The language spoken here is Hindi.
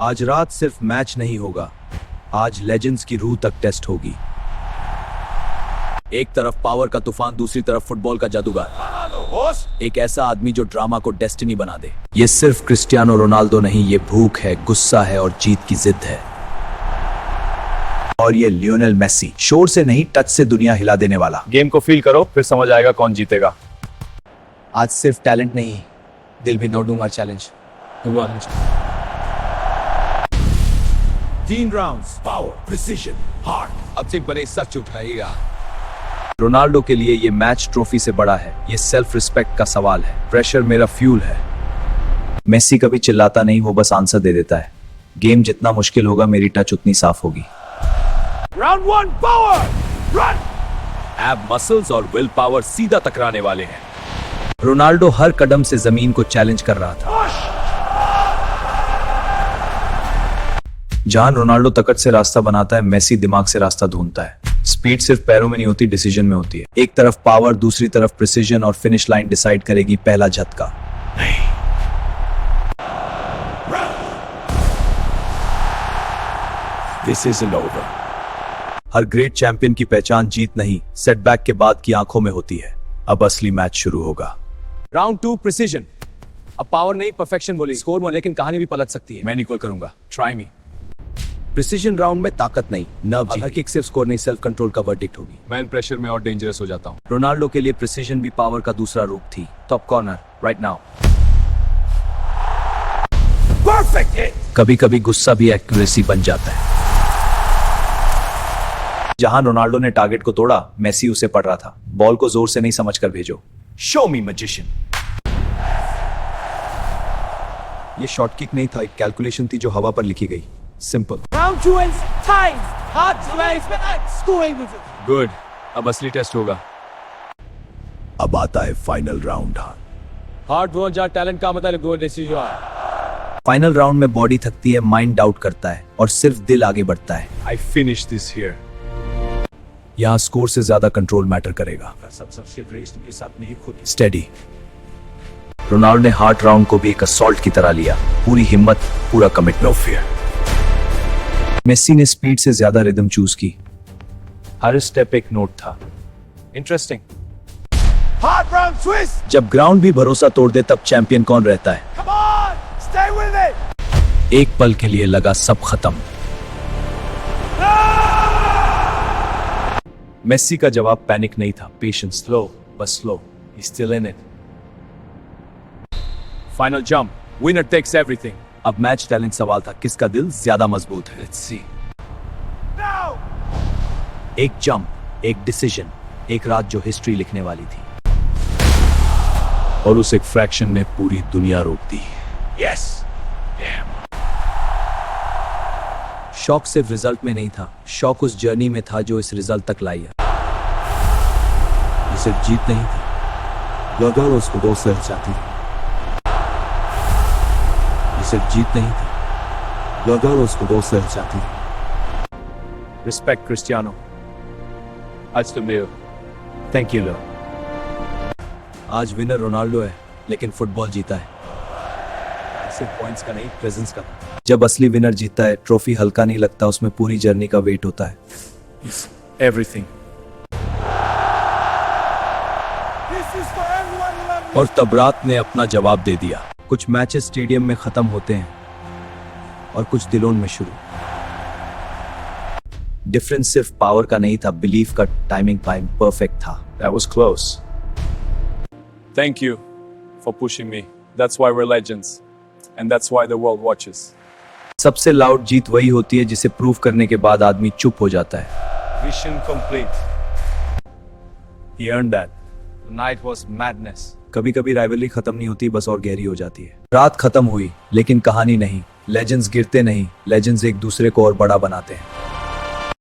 आज रात सिर्फ मैच नहीं होगा, आज लेजेंड्स की रूह तक टेस्ट होगी। एक तरफ पावर का तूफान, दूसरी तरफ फुटबॉल का जादूगर। एक ऐसा आदमी जो ड्रामा को डेस्टिनी बना दे। ये सिर्फ क्रिस्टियानो रोनाल्डो नहीं, ये भूख है, गुस्सा है और जीत की जिद है। और ये लियोनेल मेसी, शोर से नहीं टच से दुनिया हिला देने वाला। गेम को फील करो, फिर समझ आएगा कौन जीतेगा। आज सिर्फ टैलेंट नहीं, दिल भी नौ दूंगा challenge. 3 rounds, power, precision, heart. अब से बड़े सच उठाएगा। रोनाल्डो के लिए ये मैच ट्रॉफी से बड़ा है, ये सेल्फ रिस्पेक्ट का सवाल है। प्रेशर मेरा फ्यूल है। मेसी कभी चिल्लाता नहीं, वो बस आंसर दे देता है। गेम जितना मुश्किल होगा, मेरी टच उतनी साफ होगी। Round 1, power, run. एब मसल्स और विल पावर सीधा टकराने वाले हैं। रोनाल्डो हर कदम से जमीन को चैलेंज कर रहा था। जहां रोनाल्डो तकट से रास्ता बनाता है, मेसी दिमाग से रास्ता ढूंढता है। स्पीड सिर्फ पैरों में नहीं होती, डिसीजन में होती है। एक तरफ पावर, दूसरी तरफ प्रिसीजन, और फिनिश लाइन डिसाइड करेगी पहला झटका। This isn't over. Her great champion की पहचान जीत नहीं, सेटबैक के बाद की आंखों में होती है। अब असली मैच शुरू होगा। Round 2, precision. अब पावर नहीं, परफेक्शन बोली। स्कोर में, लेकिन कहानी भी पलट सकती है। मैं निकल करूंगा, ट्राई मी। प्रिसीजन राउंड में ताकत नहीं, नर्व। हर किक सिर्फ स्कोर नहीं, सेल्फ कंट्रोल का वर्डिक्ट होगी। मैं प्रेशर में और डेंजरस हो जाता हूँ। रोनाल्डो के लिए प्रिसीजन भी पावर का दूसरा रूप थी। Top corner, right now. Perfect hit. कभी कभी गुस्सा भी एक्यूरेसी बन जाता है। जहां रोनाल्डो ने टारगेट को तोड़ा, मेसी उसे पढ़ रहा था। बॉल को जोर से नहीं, समझकर भेजो। Show me magician. ये शॉर्ट किक नहीं था, एक कैलकुलेशन थी जो हवा पर लिखी गई। Simple. Round 2 ends time. Hard race scoring with it. Good, अब असली टेस्ट होगा। अब आता है फाइनल राउंड। हार्ड वर्क, जहाँ टैलेंट का मतलब गुड डिसीजन। फाइनल राउंड में बॉडी थकती है, माइंड डाउट करता है और सिर्फ दिल आगे बढ़ता है। I finish this here. यहाँ स्कोर से ज्यादा कंट्रोल मैटर करेगा। सबसे रेस के साथ नहीं खुद स्टेडी। रोनाल्डो ने हार्ड राउंड को भी एक असॉल्ट की तरह लिया। पूरी हिम्मत, पूरा कमिट, नो फियर। मेसी ने स्पीड से ज्यादा रिदम चूज की। हर स्टेप एक नोट था। इंटरेस्टिंग। hard round twist. जब ग्राउंड भी भरोसा तोड़ दे, तब चैंपियन कौन रहता है? Come on, stay with it. एक पल के लिए लगा सब खत्म। मेसी का जवाब पैनिक नहीं था, पेशेंस। स्लो बस slow, he still in it. Final jump, winner takes everything. अब मैच टैलेंट सवाल था, किसका दिल ज्यादा मजबूत है। Let's see. Now. एक जंप, एक डिसीजन, एक रात जो हिस्ट्री लिखने वाली थी, और उस एक फ्रैक्शन ने पूरी दुनिया रोक दी। Yes. Damn. शौक सिर्फ रिजल्ट में नहीं था, शौक उस जर्नी में था जो इस रिजल्ट तक लाई है। ये सिर्फ जीत नहीं थी, लगातार उसको बहुत सह जाती थी। ये सिर्फ जीत नहीं थी, लगातार उसको बहुत सह जाती थी। Respect Cristiano. आज तुम ले। थैंक यू लो। आज विनर रोनाल्डो है, लेकिन फुटबॉल जीता है। सिर्फ पॉइंट्स का नहीं, प्रेजेंस का। जब असली विनर जीतता है, ट्रॉफी हल्का नहीं लगता, उसमें पूरी जर्नी का वेट होता है। Everything. This is for everyone who loves और तब रात ने अपना जवाब दे दिया। कुछ मैचेस स्टेडियम में खत्म होते हैं और कुछ दिलों में शुरू। डिफरेंस सिर्फ पावर का नहीं था, बिलीफ का। टाइमिंग परफेक्ट था। That was close. Thank you for pushing me. That's why we're legends. And that's why the world watches. सबसे लाउड जीत वही होती है जिसे प्रूव करने के बाद आदमी चुप हो जाता है। Mission complete. He earned that. The night was madness. कभी कभी राइवलरी खत्म नहीं होती, बस और गहरी हो जाती है। रात खत्म हुई, लेकिन कहानी नहीं। लेजेंड्स गिरते नहीं, लेजेंड्स एक दूसरे को और बड़ा बनाते हैं।